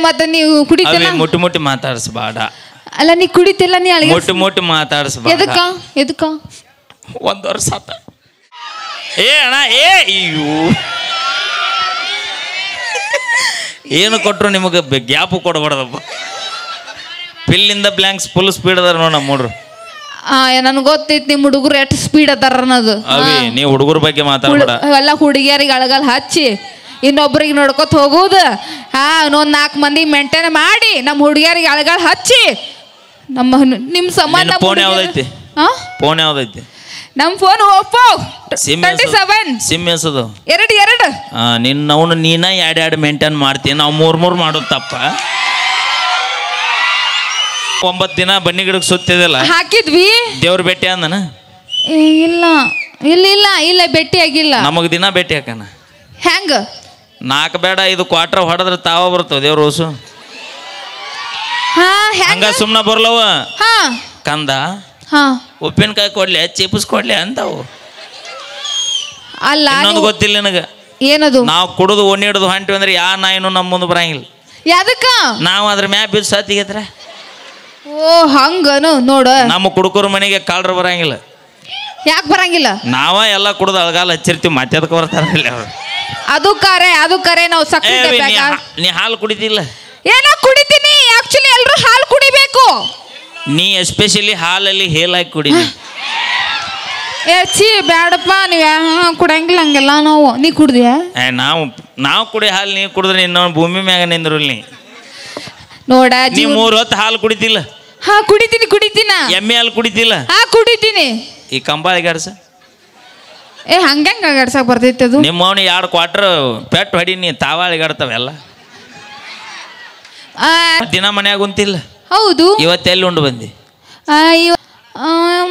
ಮತ್ತೆ ನೀವು ಕುಡಿತಿಲ್ಲ ಮುಟ್ಟಿ ಮುಟ್ಟಿ ಮಾತಾಡಿಸ್ಬೇಡ. ಅಲ್ಲ ನೀ ಕುಡಿತಿಲ್ಲ ನೀ ಅಳಿಗೆ ಮುಟ್ಟಿ ಮುಟ್ಟಿ ಮಾತಾಡಿಸ್ಬೇಡ. ಎದಕ್ಕ 1 ವರ್ಷ ಆತ. ಏ ಅಣ್ಣ ಏ ಅಯ್ಯೋ ಏನು ಕೊಟ್ರು ನಿಮಗೆ ಗ್ಯಾಪು ಕೊಡಬಾರ್ದಪ್ಪ. ಪಿಲ್ಲಿಂದ ಬ್ಲ್ಯಾಂಕ್ಸ್ ಫುಲ್ ಸ್ಪೀಡ್ ಅದಾರ ನೋಡ ನಮ್ಮ ಹುಡುಗರು. ನನ್ಗೆ ಗೊತ್ತೈತಿ ನಿಮ್ಮ ಹುಡುಗರು ಎಷ್ಟು ಸ್ಪೀಡ್ ಅದಾರ ಅನ್ನೋದು. ನೀ ಹುಡುಗರ ಬಗ್ಗೆ ಮಾತಾಡ್ಬೇಡ. ಎಲ್ಲ ಹುಡುಗಿಯರಿಗೆ ಅಳಗಲ್ ಹಚ್ಚಿ ಇನ್ನೊಬ್ರಿಗೆ ನೋಡ್ಕೊತ ಹೋಗುದು. ಇನ್ನೊಂದು 4 ಮಂದಿ ಮೇಂಟೈನ್ ಮಾಡಿ ನಮ್ಮ ಹುಡುಗಿಯರಿಗೆ ಅಳಗಲ್ ಹಚ್ಚಿ ನಿಮ್ಮ ಸಂಬಂಧ. ಫೋನ್ ಯಾವ್ದೈತಿ? ಫೋನ್ ಯಾವ್ದೈತಿ? ನಮ್ಮ ಫೋನ್ ಓಪೋ 37. ಸಿಮ್ ಎಸದು 2 ನಿನ್ನವನು ನೀನ 2 ಮೇಂಟೈನ್ ಮಾಡ್ತೀನಿ. ನಾವು 3 ಮಾಡೋದು ತಪ್ಪ. 9 ದಿನ ಬನ್ನಿ ಗಿಡಕ್ಕೆ ಸುತ್ತಿದಿಲ್ಲ ಹಾಕಿದ್ವಿ. ದೇವ್ರ ಭೇಟಿ ಅಂದನ? ಇಲ್ಲ ಇಲ್ಲ ಇಲ್ಲ ಇಲ್ಲ ಭೇಟಿ ಆಗಿಲ್ಲ. ನಮಗ್ ದಿನ ಭೇಟಿ ಹಾಕಣ. ಹೆಂಗ 4 ಬೇಡ 5 ಕ್ವಾರ್ಟರ್ ಹೊಡೆದ್ರೆ ತಾವ ಬರ್ತವ ದೇವ್ರ ಹೊಸು. ಹಂಗ ಸುಮ್ನ ಬರ್ಲವ ಕಂದ. ಉಪ್ಪಿನಕಾಯಿ ಕೊಡ್ಲಿ ಚಿಪ್ಸ್ ಕೊಡ್ಲಿ ಅಂತಾವು. ಅಲ್ಲ ಇನ್ನೊಂದು ಗೊತ್ತಿಲ್ಲ ನನಗ. ಏನದು? ನಾವು ಕುಡಿದು ಒಣ್ಣಿ ಹಿಡಿದು ಹೊಂಟಿವಿ ಅಂದ್ರೆ ಯಾ ನಾಯಿನೂ ನಮ್ಮ ಮುಂದೆ ಬರಂಗಿಲ್ಲ. ಯಾದಕ್ಕ? ನಾವು ಅದ್ರ ಮ್ಯಾಗ ಬಿದ್ದು ಸತ್ತಿಗೆತ್ರ. ಓ ಹಂಗನು ನೋಡ. ನಮ್ಮ ಕುಡುಕರ ಮನೆಗೆ ಕಾಳ್ರು ಬರಂಗಿಲ್ಲ. ಯಾಕೆ ಬರಂಗಿಲ್ಲ? ನಾವ ಎಲ್ಲ ಕುಡ್ದು ಅಳಗಾಲ ಹಚ್ಚಿರ್ತೀವಿ. ಮತ್ತೆ ಅದಕ್ಕೆ ಬರ್ತಾರಿಲ್ಲ ಅವ್ರು. ಅದು ಕರೆ ನಾವು ಸಕ್ಕರೆ. ನೀ ಹಾಲು ಕುಡಿತಿಲ್ಲ? ಏನೋ ಕುಡಿತೀನಿ. ಆಕ್ಚುಲಿ ಎಲ್ಲರೂ ಹಾಲು ಕುಡಿಬೇಕು. ನೀ ಎಸ್ಪೆಷಲಿ ಹಾಲಲ್ಲಿ ಹೇಲಾಗಿ ಕುಡಿದಿ. ಛೀ ಬ್ಯಾಡಪ್ಪ ನೀವು ಕುಡಂಗಿಲ್ಲ ಹಂಗೆಲ್ಲ. ನೀ ಕುಡ್ದಿಯ? ನಾವು ಕುಡಿ ಹಾಲು ನೀ ಕುಡಿದ್ರೆ ಇನ್ನೊಂದು ಭೂಮಿ ಮ್ಯಾಗ ನಿಂದ್ರು ನೀ ನೋಡ. ನೀ 3 ಹೊತ್ತು ಹಾಲು ಕುಡಿತಿಲ್ಲ? ಕುಡಿತೀನ. ಎಮ್ಮೆ ಹಾಲು ಕುಡಿತಿಲ್ಲ? ಕುಡಿತೀನಿ. ಈ ಕಂಬಾಳಿ ಗಡ್ಸ ಹಂಗ ಗಡ್ಸಕ್ ಬರ್ತೈತಿ ಅದು. ನಿಮ್ಮ ಅವನು 2 ಕ್ವಾರ್ಟರ್ ಪೆಟ್ಟು ಹೊಡಿ ನೀ ತಾವಾಳಿಗಾಡ್ತಾವೆಲ್ಲ. ದಿನ ಮನ್ಯಾಗ ಕುಂತಿಲ್ಲ? ಹೌದು. ಇವತ್ತೆಲ್ಲಿ ಉಂಡು ಬಂದಿ?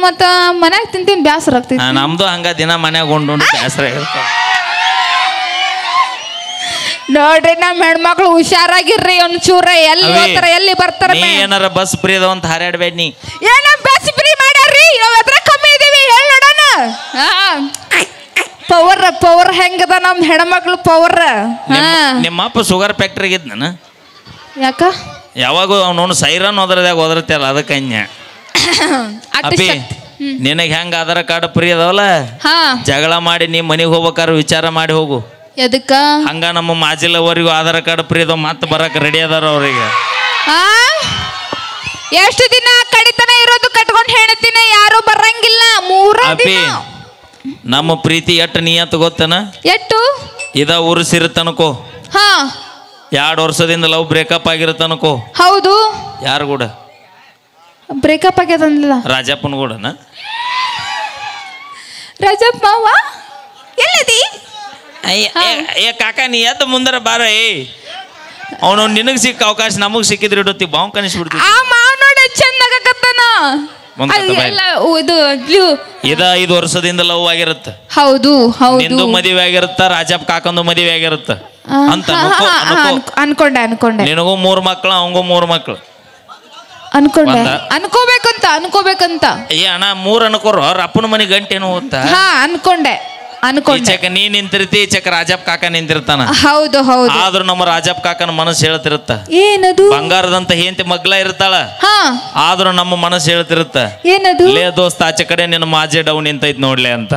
ಮತ್ತ ಮನ್ಯಾಗ ತಿಂತೀನಿ ಬ್ಯಾಸರ ಆಗ್ತೈತಿ. ನಮ್ದು ಹಂಗ ದಿನ ಮನ್ಯಾಗ ಉಂಡು ಬ್ಯಾಸರ ಇರ್ತಾವ. ನೋಡ್ರಿ ನಮ್ಮ ಹೆಣ್ಮಕ್ಳು ಹುಷಾರಾಗಿರ್ರಿ. ಒಂಚೂರ ಎಲ್ಲಿ ಹೋಗ್ತಾರ ಎಲ್ಲಿ ಬರ್ತಾರ. ಏನಾರ ಬಸ್ ಫ್ರೀ ಅದ ಅಂತ ಹಾರಾಡ್ಬೇಡ ನೀ. ಏನ ಬಸ್ ಫ್ರೀ ಮಾಡ್ಯಾರ್ರಿ? ನಾವ್ ಎದ್ರ ಕಮ್ಮಿ ಇದೀವಿ ಹೇಳ ನೋಡೋಣ. ಪವರ್ ಹೆಂಗದ ನಮ್ ಹೆಣ್ಮಕ್ಳು ಪವರ್. ನಿಮ್ಮ ಅಪ್ಪ ಶುಗರ್ ಫ್ಯಾಕ್ಟ್ರಿಗೆ ಇದ್ ನಾನು. ಯಾಕ? ಯಾವಾಗ ಅವನವನು ಸೈರನ್ ಹೋದ್ರದಾಗ ಹೋದ್ರತ್ತಲ್ಲ ಅದಕ್ಕೆ ಅನ್ಯ. ಅಪ್ಪಿ ನಿನಗೆ ಹೆಂಗ ಆಧಾರ್ ಕಾರ್ಡ್ ಫ್ರೀ ಅದಾವಲ್ಲ, ಜಗಳ ಮಾಡಿ ನೀ ಮನೆಗೆ ಹೋಗ್ಬೇಕಾದ್ರೆ ವಿಚಾರ ಮಾಡಿ ಹೋಗು. ಎದಕ್ಕ? ಹಂಗ ನಮ್ಮ ಮಾಜಿಲವರಿಗೂ ಆಧಾರ್ ಕಾರ್ಡ್ ಫ್ರೀ ಅದಾವ. ಮತ್ತೆ ಬರಕ್ ರೆಡಿ ಅದಾರ ಅವ್ರಿಗೆ. ಎಷ್ಟು ದಿನ ಕಡಿತನ ಇರೋದು ಕಟ್ಕೊಂಡು ಹೇಳ್ತೀನಿ. ಯಾರು ಬರಂಗಿಲ್ಲ 3 ದಿನ. ನಮ್ಮ ಪ್ರೀತಿ ಎಟ್ಟು ನಿಯತ್ ಗೊತ್ತನ? ಎಟ್ಟು ಇದ ಉರ್ಸಿರುತ್ತನಕೋ. 2 ವರ್ಷದಿಂದ ಲವ್ ಬ್ರೇಕಪ್ ಆಗಿರುತ್ತನಕೋ. ಹೌದು. ಯಾರು ಕೂಡ ಬ್ರೇಕಪ್ ಆಗ್ಯದಂದಿಲ್ಲ? ರಾಜಪ್ಪನ ಕೂಡನ. ರಾಜಪ್ಪ ಮಾವ ಎಲ್ಲದಿ? ಏ ಕಾಕ ನೀ ಎದ್ದು ಮುಂದರ ಬಾರ. ಅವನು ನಿನಗೆ ಸಿಕ್ಕ ಅವಕಾಶ ನಮಗ್ ಸಿಕ್ಕಿದ್ರೆ ಇಡುತ್ತಿ ಬಾವು ಕನಿಸ್ಬಿಡ್ತೀವಿ. ಇದ 5 ವರ್ಷದಿಂದ ಲವ್ ಆಗಿರುತ್ತೆ. ಹೌದು ಹೌದು. ನಿಂದು ಮದುವೆ ಆಗಿರುತ್ತ, ರಾಜಪ್ಪ ಕಾಕಂದು ಮದುವೆ ಆಗಿರುತ್ತ ಅಂತ ಅನ್ಕೊಂಡೆ. ನಿನಗೂ 3 ಮಕ್ಕಳು, ಅವಂಗೂ 3 ಮಕ್ಕಳು ಅನ್ಕೊಂಡೆ. ಅನ್ಕೋಬೇಕಂತ. ಏ ಅಣ್ಣ 3 ಅನ್ಕೋರು. ಅವ್ರ ಅಪ್ಪನ ಮನೆ ಗಂಟೇನು ಓದ್ತಾ. ಅನ್ಕೊಂಡೆ. ಈಚೆಕ ನೀ ನಿಂತಿರ್ತಿ, ಈಚೆಕ ರಾಜಪ್ಪ ಕಾಕ ನಿಂತಿರ್ತಾನ. ಹೌದು ಹೌದು. ಆದ್ರೂ ನಮ್ಮ ರಾಜಪ್ಪ ಕಾಕನ ಮನಸ್ಸು ಹೇಳ್ತಿರುತ್ತ. ಏನದು? ಬಂಗಾರದಂತ ಹೆಂಡತಿ ಮಗ್ಲ ಇರ್ತಾಳ. ಆದ್ರೂ ನಮ್ಮ ಮನಸ್ಸು ಹೇಳ್ತಿರುತ್ತ. ಏನದು? ಲೇ ದೋಸ್ತ ಆಚೆ ಕಡೆ ನಿನ್ನ ಮಾಜೆ ಡೌನ್ ನಿಂತೈತ್ ನೋಡ್ಲೆ ಅಂತ.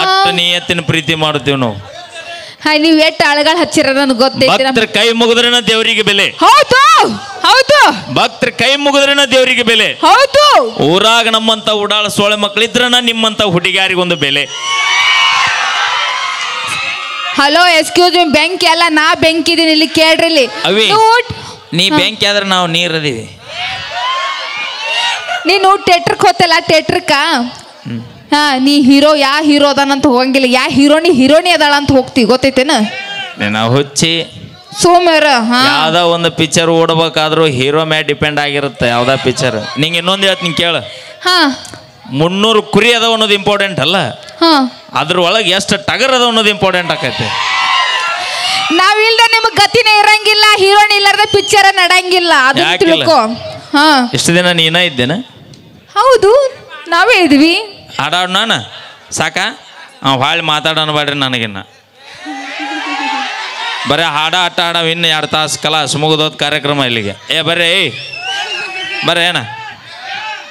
ಅಷ್ಟು ನಿಯತ್ತಿನ ಪ್ರೀತಿ ಮಾಡುತ್ತೀವಿ ನಾವು. ನೀವ್ ಎಷ್ಟು ಅಳಗಳ ಹಚ್ಚಿರ ನನಗೆ ಗೊತ್ತೈತಿ. ಭಕ್ತರ ಕೈ ಮುಗಿದ್ರೇನ ದೇವರಿಗೆ ಬೆಲೆ. ಹೌದು ಹೌದು. ಭಕ್ತರ ಕೈ ಮುಗಿದ್ರೇನ ದೇವರಿಗೆ ಬೆಲೆ. ಹೌದು. ಊರಾಗ ನಮ್ಮಂತ ಉಡಾಳ ಸೋಳೆ ಮಕ್ಕಳಿದ್ರನ ನಿಮ್ಮಂತ ಹುಡುಗಿಯಾರಿಗೊಂದು ಬೆಲೆ. ಹಲೋ ಎಕ್ಸ್ಕ್ಯೂಸ್ ಮೀ, ಬೆಂಕಿ ಅಲ್ಲ, ನಾ ಬೆಂಕಿ ಇದೀನಿ ಇಲ್ಲಿ ಕೇಳ್ರಿ. ಇಲ್ಲಿ ಅವಿ ನೀ ಬೆಂಕಿ ಆದ್ರೆ ನಾವು ನೀರದೀವಿ. ನೀನು ಥಿಯೇಟರ್ಗೆ ಹೋತಲ್ಲ, ಥಿಯೇಟರ್ಕ ನೀ ಯಾ ಹೀರೋ ಅದಾನಂತ ಹೋಗಂಗಿಲ್ಲ. ಯಾ ಹೀರೋನಿ ಅದಾಳ ಅಂತ ಹೋಗ್ತಿ ಗೊತ್ತೈತೇನ? ನಾವು ಹುಚ್ಚಿ ಸೋಮ್ಯಾರ ಯಾವ್ದ ಒಂದು ಪಿಕ್ಚರ್ ಓಡ್ಬೇಕಾದ್ರೂ ಹೀರೋ ಮ್ಯಾಲ ಡಿಪೆಂಡ್ ಆಗಿರುತ್ತೆ. ಯಾವ್ದ ಪಿಕ್ಚರ್ ನಿಂಗೆ ಇನ್ನೊಂದು ಹೇಳ್ತೀನಿ ಕೇಳು. 300 ಕುರಿ ಅದಾವ ಅನ್ನೋದು ಇಂಪಾರ್ಟೆಂಟ್ ಅಲ್ಲ, ಅದ್ರೊಳಗೆ ಎಷ್ಟು ಟಗರ್ ಅದಾವ ಅನ್ನೋದು ಇಂಪಾರ್ಟೆಂಟ್ ಆಕೈತಿ. ನಾವಿಲ್ದ ನಿಮಗ್ ಗತಿನೇ ಇರಂಗಿಲ್ಲ. ಹೀರೋನಿ ಇಲ್ಲಾರ್ದ ಪಿಕ್ಚರ್ ನಡಂಗಿಲ್ಲ. ಅದನ್ನ ತಿಳ್ಕೊ. ಇಷ್ಟು ದಿನ ನೀನ ಇದ್ದೇನ? ಹೌದು, ನಾವೇ ಇದ್ವಿ. ಆಡಾಡ್ ನಾನು ಸಾಕ ಹಾಳು ಮಾತಾಡೋಣ ಬೇಡ್ರಿ ನನಗಿನ್ನ. ಬರೀ ಹಾಡ ಆಟ ಆಡವ ಇನ್ನು 2 ತಾಸು ಕಲಾಸ್ ಮುಗಿದೋದ್ ಕಾರ್ಯಕ್ರಮ ಇಲ್ಲಿಗೆ. ಬರ್ರಿ ಬರ್ರಿ ಏನ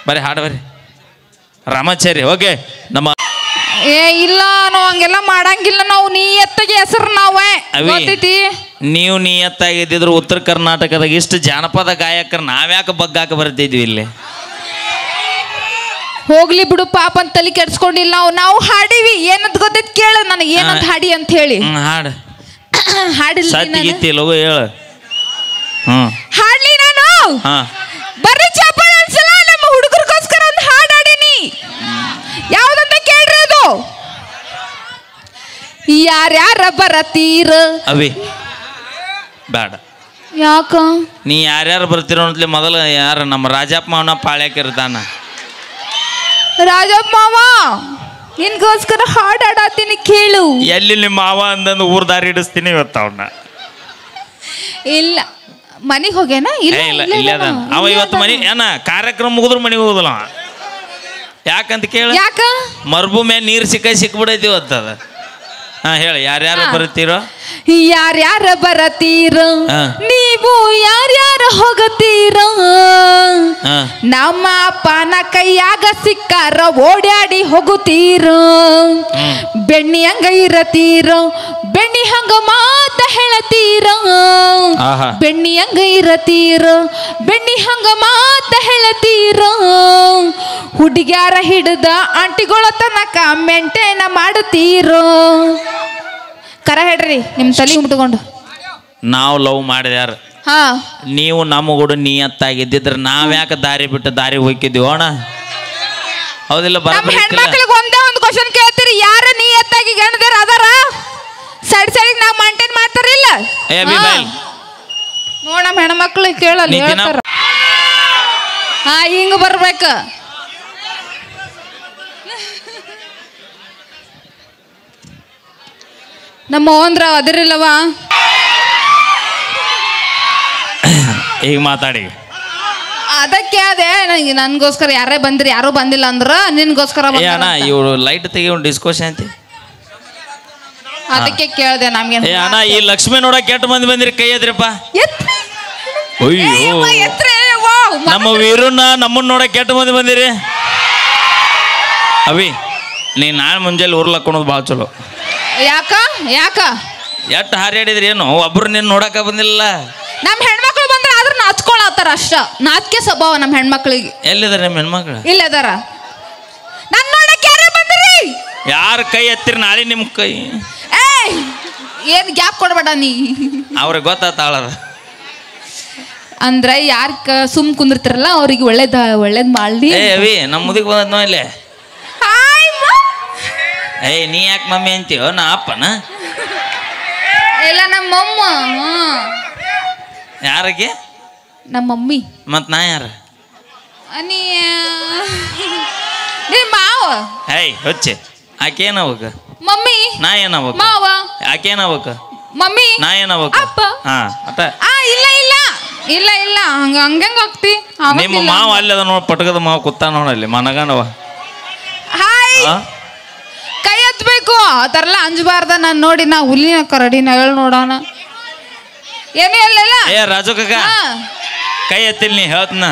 ಬರ್ರಿ ಹಾಡ ಬರ್ರಿ ರಾಮಾಚಾರಿ. ಓಕೆ ನಮ್ಮ ಇಲ್ಲ ನಾವು ಹಂಗೆಲ್ಲ ಮಾಡಂಗಿಲ್ಲ. ನಾವು ನಿಯತ್ತಿಗೆ ಹೆಸರು ನಾವೇ ಗೊತ್ತೈತಿ. ನೀವು ನಿಯತ್ತಾಗಿದ್ದಿದ್ರು ಉತ್ತರ ಕರ್ನಾಟಕದಾಗ ಇಷ್ಟು ಜಾನಪದ ಗಾಯಕರು ನಾವ್ಯಾಕೆ ಬಗ್ಗಾಕ ಬರ್ತಿದ್ವಿ ಇಲ್ಲಿ? ಹೋಗ್ಲಿ ಬಿಡು ಪಾಪ ಅಂತ ತಲೆ ಕೆಡ್ಸ್ಕೊಂಡಿಲ್ಲ. ನಾವು ಹಾಡಿವಿ. ಏನಂತ ಗೊತ್ತೈತಿ ಕೇಳು ನನಗೆ, ಏನಂತ ಹಾಡಿ ಅಂತ ಹೇಳಿ. ಹಾಡು ಹಾಡಿಲ್ಲ ಲಗು ಹೇಳು. ಹಾಡ್ಲಿ ನಾನು. ಬರ್ರಿ ಚಪ್ಪಾಳೆ ಒಂದ್ಸಲ. ನಮ್ಮ ಹುಡುಗರಿಗೋಸ್ಕರ ಒಂದು ಹಾಡು ಹಾಡೀನಿ. ಯಾವ್ದಂತ ಕೇಳ್ರಿ ಅದು. ಯಾರ್ಯಾರ ಬರತೀರ ಅವಿ ಬೇಡ. ಯಾಕ ನೀ ಯಾರ್ಯಾರು ಬರ್ತಿರೋ ಅಂತಲೇ ಮೊದಲು ಯಾರು ನಮ್ಮ ರಾಜಪ್ಪ ಮಾವನ ಪಾಳ್ಯಾಕಿರ್ತಾನ. ರಾಜಪ್ಪ ಮಾವ ನಿನ್ಗೋಸ್ಕರ ಹಾಡು ಹಾಡಾತೀನಿ ಕೇಳು. ಎಲ್ಲಿ ನಿಮ್ಮ ಮಾವ ಅಂದಂದು ಊರ್ ದಾರಿ ಹಿಡಿಸ್ತೀನಿ ಇವತ್ತು ಅವನ್ನ. ಇಲ್ಲ ಮನೆಗೆ ಹೋಗ್ಯಾನ. ಇಲ್ಲ ಇಲ್ಲ ಅವ ಇವತ್ತು ಮನೆ ಏನ ಕಾರ್ಯಕ್ರಮ ಮುಗಿದ್ರು ಮನೆಗೆ ಹೋಗುದಿಲ್ಲ. ಯಾಕಂತ ಕೇಳ. ಯಾಕ ಮರುಭೂಮಿ ನೀರು ಸಿಕ್ಬಿಡೈತಿ ಇವತ್ತದ. ಹೇಳಿ ಯಾರ್ಯಾರು ಬರ್ತೀರೋ. ಯಾರ್ಯಾರ ಬರತೀರ ನೀವು ಯಾರ್ಯಾರ ಹೋಗತೀರ. ನಮ್ಮ ಅಪ್ಪನ ಕೈಯಾಗ ಸಿಕ್ಕಾರ ಓಡ್ಯಾಡಿ ಹೋಗುತ್ತೀರ. ಬೆಣ್ಣಿ ಹಂಗ ಇರತೀರ ಬೆಣ್ಣಿ ಹಂಗ ಮಾತ ಹೇಳತೀರ. ಬೆಣ್ಣಿ ಹಂಗ ಇರತೀರ ಬೆಣ್ಣಿ ಹಂಗ ಮಾತ ಹೇಳತೀರ. ಹುಡುಗ್ಯಾರ ಹಿಡ್ದ ಆಂಟಿಗಳ ತನಕ ಮೆಂಟೇನ ಮಾಡುತ್ತೀರ. ಕರ ಹೇಳ್ರಿ ನಿಮ್ ತಲೆ ಮುಟ್ಕೊಂಡು. ನಾವು ಲವ್ ಮಾಡಿದ್ಯಾರ. ನೀವು ನಮ್ಮ ಕೂಡ ನಿಯತ್ತಾಗಿದ್ದಿದ್ರೆ ನಾವ್ಯಾಕೆ ದಾರಿ ಬಿಟ್ಟು ದಾರಿ ಹೋಗಿದ್ದೀವಿ ಅಣ್ಣ? ಹೌದಿಲ್ಲ? ಹೆಣ್ಮಕ್ಳಿಗೆ ಒಂದೇ ಒಂದು ಕ್ವಶನ್ ಕೇಳ್ತೀರಿ. ಯಾರ ನಿಯತ್ತಾಗಿ ಗಣದಾರ ಅದಾರ ಸೈಡ್ ಸೈಡ್ ನಾವ್ ಮೇಂಟೈನ್ ಮಾಡ್ತಾರಿಲ್ಲ. ನೋಡ ಹೆಣ್ಮಕ್ಳು ಕೇಳಲ್ಲ ಹೇಳ್ತಾರ. ಹಿಂಗ ಬರ್ಬೇಕ. ನಮ್ಮ ಅಂದ್ರ ಅದಿರಿಲ್ಲವ. ಈಗ ಮಾತಾಡಿ. ಅದಕ್ಕೆ ಅದೇ ನನ್ಗೋಸ್ಕರ ಯಾರೇ ಬಂದ್ರಿ ಯಾರು ಬಂದಿಲ್ಲ ಅಂದ್ರ ನಿನ್ಗೋಸ್ಕರ ಇವ್ರು ಲೈಟ್ ತೆಗಿ ಒಂದು ಡಿಸ್ಕಷನ್ ಐತಿ. ಅದಕ್ಕೆ ಕೇಳ್ದೆ. ನಮ್ಗೆ ಅಣ್ಣ ಈ ಲಕ್ಷ್ಮಿ ನೋಡ ಕೆಟ್ಟ ಮಂದಿ ಬಂದಿರಿ ಕೈ ಎದ್ರಪ್ಪ. ಅಯ್ಯೋ ನಮ್ಮ ವೀರನ್ನ ನಮ್ಮನ್ನ ನೋಡ ಕೆಟ್ಟ ಮಂದಿ ಬಂದಿರಿ. ಅವಿ ನೀ ನಾಳೆ ಮುಂಜಾನೆ ಉರ್ಲಕ್ಕೊಳೋದು ಭಾಳ ಚಲೋ. ಯಾಕ ಯಾಕ ಎಟ್ಟು ಹಾರ್ಯಾಡಿದ್ರಿ ಏನು? ಒಬ್ರು ನೀನು ನೋಡಕ ಬಂದಿಲ್ಲ. ನಮ್ಮ ಹೆಣ್ಮಕ್ಳು ಬಂದ್ರೆ ಆದ್ರೂ ನಾಚ್ಕೊಳತ್ತಾರ ಅಷ್ಟ. ನಾಚಿಕೆ ಸ್ವಭಾವ ನಮ್ಮ ಹೆಣ್ಮಕ್ಳಿಗೆ. ಎಲ್ಲಿದಾರೆ ನಿಮ್ಮ ಹೆಣ್ಮಕ್ಳು? ಇಲ್ಲದಾರ. ನನ್ ನೋಡಕ್ ಯಾರೇ ಬಂದ್ರಿ? ಯಾರ ಕೈ ಎತ್ತಿರಿ ನಾಳೆ ನಿಮ್ಮ ಕೈ. ಏನ್ ಗ್ಯಾಪ್ ಕೊಡ್ಬೇಡ ನೀ. ಅವ್ರಿಗೆ ಗೊತ್ತಾತಾಳದ ಅಂದ್ರೆ ಯಾರ ಸುಮ್ ಕುಂದಿರ್ತಿರಲ್ಲ ಅವ್ರಿಗೆ ಒಳ್ಳೇದ್ ಮಾಡಿ. ಅವಿ ನಮ್ಮ ಮುದಿಗೆ ಬಂದದ್ ಇಲ್ಲೇ. ನೀ ಯಾಕೆ ಮಮ್ಮಿ ಅಂತೀವ? ನಾ ಅಪ್ಪನ ಇಲ್ಲ ನಮ್ಮಮ್ಮ. ಯಾರಿಗೆ? ನಮ್ಮ ಮಮ್ಮಿ. ಮತ್ ನಾ ಯಾರ? ನೀ ಮಾವ. ಹೊಚ್ಚೆ ಆಕೆ ಏನವಕ? ಮಮ್ಮಿ. ನಾ ಏನವಕ? ಮಾವ. ಆಕೆ ಏನವಕ? ಮಮ್ಮಿ. ನಾ ಏನವಕ? ಅಪ್ಪ. ಅಟ ಇಲ್ಲ ಇಲ್ಲ ಇಲ್ಲ ಇಲ್ಲ ಹಂಗಂಗ ಹೋಗ್ತಿ. ನಿಮ್ಮ ಮಾವ ಅಲ್ಲದ ನೋಡ್ ಪಟಕದ ಮಾವ ಕೂತ ನೋಡಲ್ಲಿ ಮನಗನವ. ಕೈ ಎತ್ತಬೇಕು ಆ ಥರ ಎಲ್ಲ ಅಂಜಬಾರ್ದ. ನಾನು ನೋಡಿ ನಾ ಹುಲಿನ ಕರಡಿನ ಹೇಳಿ ನೋಡೋಣ. ಏನು ಇಲ್ಲ ರಾಜು ಕಕ್ಕ ಕೈ ಎತ್ತಿಲ್ ನೀ ಹೇಳ್ತನ.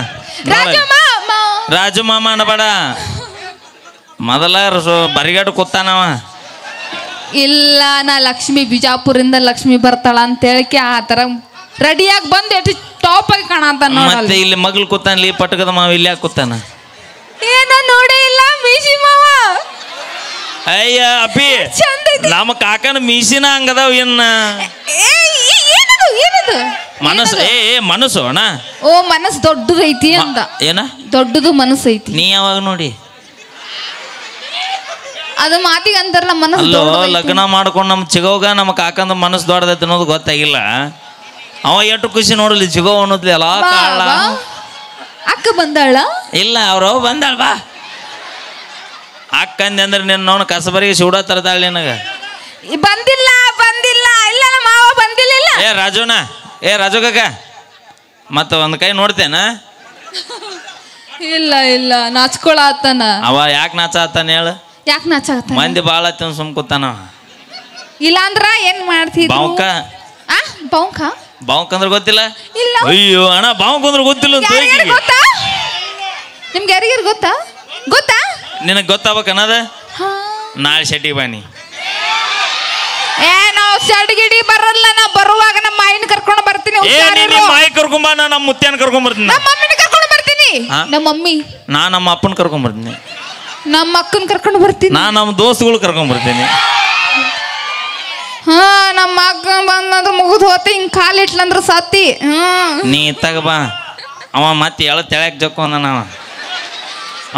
ರಾಜು ಮಾಮ ಅನ್ಬೇಡ. ಮೊದಲ ಬರಿಗಾಡು ಕೂತಾನವ. ಇಲ್ಲ ನಾ ಲಕ್ಷ್ಮಿ ಬಿಜಾಪುರಿಂದ ಲಕ್ಷ್ಮಿ ಬರ್ತಾಳ ಅಂತ ಹೇಳಿಕೆ ಆ ಥರ ರೆಡಿಯಾಗಿ ಬಂದು ಎಷ್ಟು ಟಾಪ್ ಆಗಿ ಕಾಣಂತ ಮತ್ತೆ ಇಲ್ಲಿ ಮಗ್ಳು ಕೂತಾನಲ್ಲಿ ಪಟಕದ ಮಾವ ಇಲ್ಲಿ ಯಾಕೆ ಕೂತಾನ? ಏನೋ ನೋಡೇ ಇಲ್ಲ ಮೀಸಿ ಮಾವ. ಅಯ್ಯ ಅಪ್ಪಿ ನಮ್ಮ ಕಾಕನ ಮೀಸಿನ ಹಂಗದಾವ. ಏನದು ಮನಸ್ಸು ಮನಸ್ಸು ಅಣ್ಣ. ಓ ಮನಸ್ಸು ದೊಡ್ಡದು ಐತಿ ಅಂತ. ಏನ ದೊಡ್ಡದು ಮನಸ್ಸು ಐತಿ? ನೀ ಯಾವಾಗ ನೋಡಿ ಅದು ಮಾತಿಗೆ ಅಂತಾರಲ್ಲ ಮನಸ್ಸು. ಲಗ್ನ ಮಾಡ್ಕೊಂಡು ನಮ್ಮ ಚಿಗೋಗ ನಮ್ಮ ಕಾಕಂದ ಮನಸ್ಸು ದೊಡ್ಡದೈತೆ ಅನ್ನೋದು ಗೊತ್ತಾಗಿಲ್ಲ. ಅವ ಎಷ್ಟು ಖುಷಿ ನೋಡಲಿ ಚಿಗೋ ಅನ್ನೋದ್ಲಿ ಎಲ್ಲ ಕಾಳ. ಅಕ್ಕ ಬಂದಾಳ? ಇಲ್ಲ ಅವ್ರು ಬಂದಾಳ. ಬಾ ಅಕ್ಕಂದೆ ಅಂದ್ರೆ ನಿನ್ನ ನೋಡ ಕಸಬರಿಗೆ ಸೂಡ ತರದಾಳ ನಿನಗ. ಬಂದಿಲ್ಲ ಬಂದಿಲ್ಲ. ಇಲ್ಲ ನಮ್ಮ ಮಾವ ಬಂದಿಲ್ಲ. ರಾಜುನ ರಾಜು ಕಾಕ ಮತ್ತ ಒಂದ್ ಕೈ ನೋಡ್ತೇನ? ಇಲ್ಲ ಇಲ್ಲ ನಾಚ್ಕೊಳತ್ತಾನ ಅವ. ಯಾಕೆ ನಾಚಾತಾನ ಹೇಳ? ಯಾಕೆ ನಾಚಾತಾನ? ಮಂದಿ ಬಾಳ ಸುಮ್ ಕೂತಾನ. ಇಲ್ಲ ಅಂದ್ರ ಏನ್ ಮಾಡ್ತಿದ್ದ? ಬಾವುಕ ಆ ಬಾವುಕ ಬಾವುಕ್ ಅಂದ್ರೆ ಗೊತ್ತಿಲ್ಲ ಇಲ್ಲ ಅಯ್ಯೋ ಅಣ್ಣ ಬಾವುಕ್ ಅಂದ್ರೆ ಗೊತ್ತಿಲ್ಲ ಅಂತ ಯಾರಿಗಾರು ಗೊತ್ತಾ ನಿಮ್ಗೆ ಯಾರಿಗಾರು ಗೊತ್ತಾ ಗೊತ್ತಾ ನಿನಗೆ ಗೊತ್ತಾಗಬೇಕು ಅನ್ನೋದ ನಾಳೆ ಶೆಟ್ಟಿಗೆ ಬಾನಿ ಏ ನಾವು ಸಡ್ಗಿಡಿ ಬರಲ್ಲ ನಾ ಬರುವಾಗ ನಮ್ಮ ಮಾಯಿನ ಕರ್ಕೊಂಡು ಬರ್ತೀನಿ ಮಾಯಿ ಕರ್ಕೊಂಬ ನಾ ನಮ್ಮ ಮುತ್ಯಾನ ಕರ್ಕೊಂಡ್ ಬರ್ತೀನಿ ನಮ್ಮ ಮಮ್ಮಿನ ಕರ್ಕೊಂಡು ಬರ್ತೀನಿ ನಮ್ಮ ಮಮ್ಮಿ ನಾ ನಮ್ಮ ಅಪ್ಪನ ಕರ್ಕೊಂಡ್ ಬರ್ತೀನಿ ನಮ್ಮ ಅಕ್ಕನ ಕರ್ಕೊಂಡು ಬರ್ತೀನಿ ನಾ ನಮ್ಮ ದೋಸ್ತುಗಳು ಕರ್ಕೊಂಡ್ ಬರ್ತೀನಿ ಹಾ ನಮ್ಮ ಅಕ್ಕ ಬಂದಂದ್ರ ಮುಗಿದು ಹೋತಿ ಹಿಂಗ್ ಕಾಲಿಟ್ಲಂದ್ರ ಸತ್ತಿ ನೀ ತಗ ಬಾ ಅವ ಮತ್ತೆ ಎಳ ತೆಳ್ಯಾಕ ಜಕ್ಕೊಂದ ನಾವ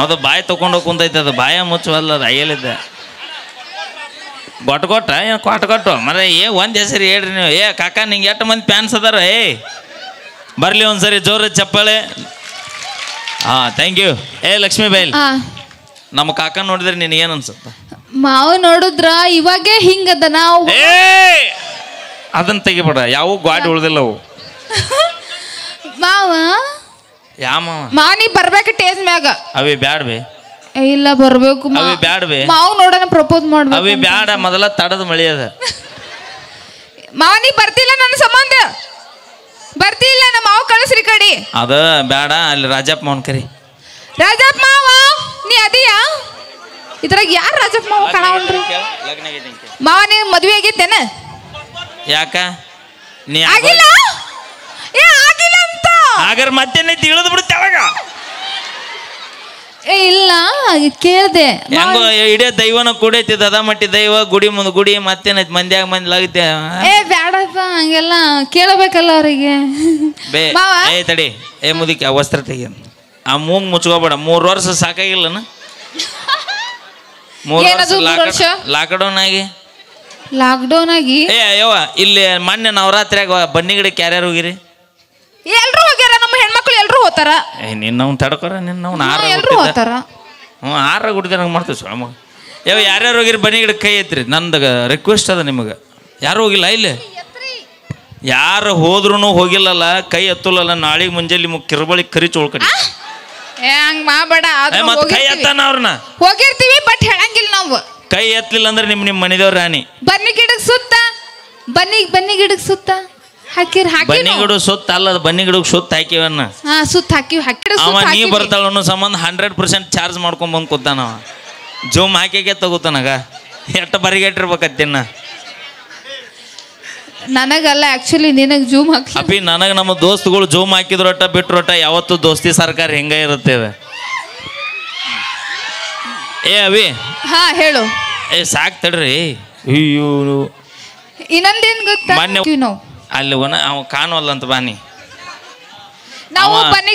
ಅದು ಬಾಯಿ ತಗೊಂಡು ಕುಂತೈತೆ ಅದು ಬಾಯ ಮುಚ್ಚುವಲ್ಲ ಅದು ಅಯ್ಯಲಿದ್ದ ಗೊಟ್ಟ ಏನು ಕೊಟ್ಟು ಮರ ಒಂದು ಹೆಸರು ಹೇಳ್ರಿ ನೀವು ಕಾಕ ನಿಂಗೆ ಎಷ್ಟು ಮಂದಿ ಫ್ಯಾನ್ಸ್ ಅದಾರ ಬರಲಿ ಒಂದ್ಸರಿ ಜೋರ ಚಪ್ಪಾಳೆ ಥ್ಯಾಂಕ್ ಯು ಲಕ್ಷ್ಮೀ ಬೈಲ್ ನಮ್ಮ ಕಾಕ ನೋಡಿದ್ರೆ ನಿನಗೇನು ಅನ್ಸುತ್ತ ಮಾವು ನೋಡಿದ್ರ ಇವಾಗೇ ಹಿಂಗದ ನಾವು ಅದನ್ನ ತೆಗಿಬೇಡ ಯಾವ ಗಾಡಿ ಉಳ್ದಿಲ್ಲ ಅವು ಮಾವ ಮಾನಿ ಬರ್ಬೇಕು ಟೇಜ್ ಮ್ಯಾಗ ಅವೇ ಬ್ಯಾಡ ಬೇ ಇಲ್ಲ ಬರ್ಬೇಕು ಅವೇ ಬ್ಯಾಡ ಬೇ ಮಾವು ನೋಡೋಣ ಪ್ರಪೋಸ್ ಮಾಡ್ಬೇಕು ಅವೇ ಬ್ಯಾಡ ಮೊದಲ ತಡದ ಮಳಿ ಅದ ಮಾವನಿ ಬರ್ತಿಲ್ಲ ನನ್ನ ಸಂಬಂಧ ಬರ್ತಿಲ್ಲ ನಮ್ಮ ಮಾವು ಕಳಿಸ್ರಿ ಕಡಿ ಅದ ಬ್ಯಾಡ ಅಲ್ಲಿ ರಾಜಪ್ಪ ಮಾವನ್ ಕರಿ ರಾಜಪ್ಪ ಮಾವ ನೀ ಅದೀಯಾ ಇದ್ರಾಗ ಯಾರು ರಾಜಪ್ಪ ಮಾವ ಕಾಣವಲ್ರಿ ಮಾವ ನೀ ಮದ್ವೆ ಆಗೈತೇನ ಯಾಕ ನೀ ಆಗಿಲ್ಲ ಆಗಿಲ್ಲ ಅಂತ ಹಾಗಾದ್ರೆ ಮತ್ತೆ ತಿಳಿದು ಬಿಡುತ್ತೆ ಅವಾಗ ಇಲ್ಲ ಕೇಳ್ದೆ ಹೆಂಗೋ ಇಡೇ ದೈವನ ಕೂಡೈತಿ ದದ ಮಟ್ಟಿ ದೈವ ಗುಡಿ ಮುಂದೆ ಗುಡಿ ಮತ್ತೇನೈತಿ ಮಂದ್ಯಾಗ ಮಂದಿ ಲಾಗುತ್ತೆ ಬ್ಯಾಡಪ್ಪ ಹಂಗೆಲ್ಲ ಕೇಳಬೇಕಲ್ಲ ಅವರಿಗೆ ತಡಿ ಮುದಿಕ ವಸ್ತ್ರ ತೆಗಿ ಆ ಮೂಗ್ ಮುಚ್ಕೋಬೇಡ 3 ವರ್ಷ ಸಾಕಾಗಿಲ್ಲನ 3 ವರ್ಷ ಲಾಕ್ಡೌನ್ ಆಗಿ ಅಯ್ಯವ್ವ ಇಲ್ಲಿ ಮೊನ್ನೆ ನವರಾತ್ರಿಯಾಗ ಬನ್ನಿ ಗಿಡಕ್ಕೆ ಯಾರ್ಯಾರು ಹೋಗಿರಿ ಎಲ್ರು ಹೋಗ್ಯಾರ ನಮ್ಮ ಹೆಣ್ಮಕ್ಳು ಎಲ್ರು ಹೋತಾರ ನಿನ್ನವ್ ತಡ್ಕೊರ ನಿನ್ನವ್ ಎಲ್ರು ಹೋತಾರ ಆರ ಗುಡ್ದ ನಂಗೆ ಮಾಡ್ತೀವಿ ಸ್ವಾಮ ಯಾರ್ಯಾರು ಹೋಗಿರಿ ಬನ್ನಿ ಗಿಡಕ್ಕೆ ಕೈ ಐತ್ರಿ ನಂದು ರಿಕ್ವೆಸ್ಟ್ ಅದ ನಿಮಗೆ ಯಾರು ಹೋಗಿಲ್ಲ ಇಲ್ಲಿ ಯಾರು ಹೋದ್ರೂ ಹೋಗಿಲ್ಲಲ್ಲ ಕೈ ಎತ್ತಲಲ್ಲ ನಾಳೆಗೆ ಮುಂಜಾನೆ ಕಿರ್ಬಳಿ ಕರಿ ಚೋಳ್ಕಡಿ ಹಂಗ ಮಾಡಬೇಡ ಕೈ ಎತ್ತಾನ ಅವ್ರನ್ನ ಹೋಗಿರ್ತೀವಿ ಬಟ್ ಹೇಳಂಗಿಲ್ಲ ನಾವು ಕೈ ಎತ್ತಲಿಲ್ಲ ಅಂದ್ರೆ ನಿಮ್ಮ ಮನೆದೇವ್ರ ರಾಣಿ ಬನ್ನಿ ಗಿಡಕ್ಕೆ ಸುತ್ತ ಬನ್ನಿ ಗಿಡಕ್ಕೆ ಸುತ್ತ ಹಾಕಿರ್ ಬನ್ನಿ ಗಿಡ ಸುತ್ತ ಅಲ್ಲ ಬನ್ನಿ ಗಿಡಕ್ಕೆ ಸುತ್ತ ಹಾಕಿವನ್ನ ಸುತ್ತ ಹಾಕಿವಿ ಅವ ನೀ ಬರ್ತಾಳ ಅನ್ನೋ ಸಂಬಂಧ 100% ಚಾರ್ಜ್ ಮಾಡ್ಕೊಂಡ್ ಬಂದ್ ಕೂತಾನವ ಜೂಮ್ ಹಾಕಿಗೆ ತಗೋತಾನಗ ಎಷ್ಟು ಬರಿಗಟ್ಟಿರ್ಬೇಕತ್ತಿನ ನನಗಲ್ಲ ಆಕ್ಚುಲಿ ನಿನಗೆ ಜೂಮ್ ಹಾಕಿ ಅಪ್ಪಿ ನನಗೆ ನಮ್ಮ ದೋಸ್ತುಗಳು ಜೂಮ್ ಹಾಕಿದ್ರೊಟ್ಟ ಬಿಟ್ರೊಟ್ಟ ಯಾವತ್ತು ದೋಸ್ತಿ ಸರ್ಕಾರ ಹೆಂಗ ಇರುತ್ತೇವೆ ಅವಿ ಹೇಳು ಸಾಕ್ ತಡ್ರಿ ಅಯ್ಯೋ ಇನ್ನೊಂದೇನ್ ಗೊತ್ತಾ ಅಲ್ಲಿ ಅವ ಕಾಣುವಲ್ಲ ಅಂತ ಬಾನಿ ನಾವು ಬನ್ನಿ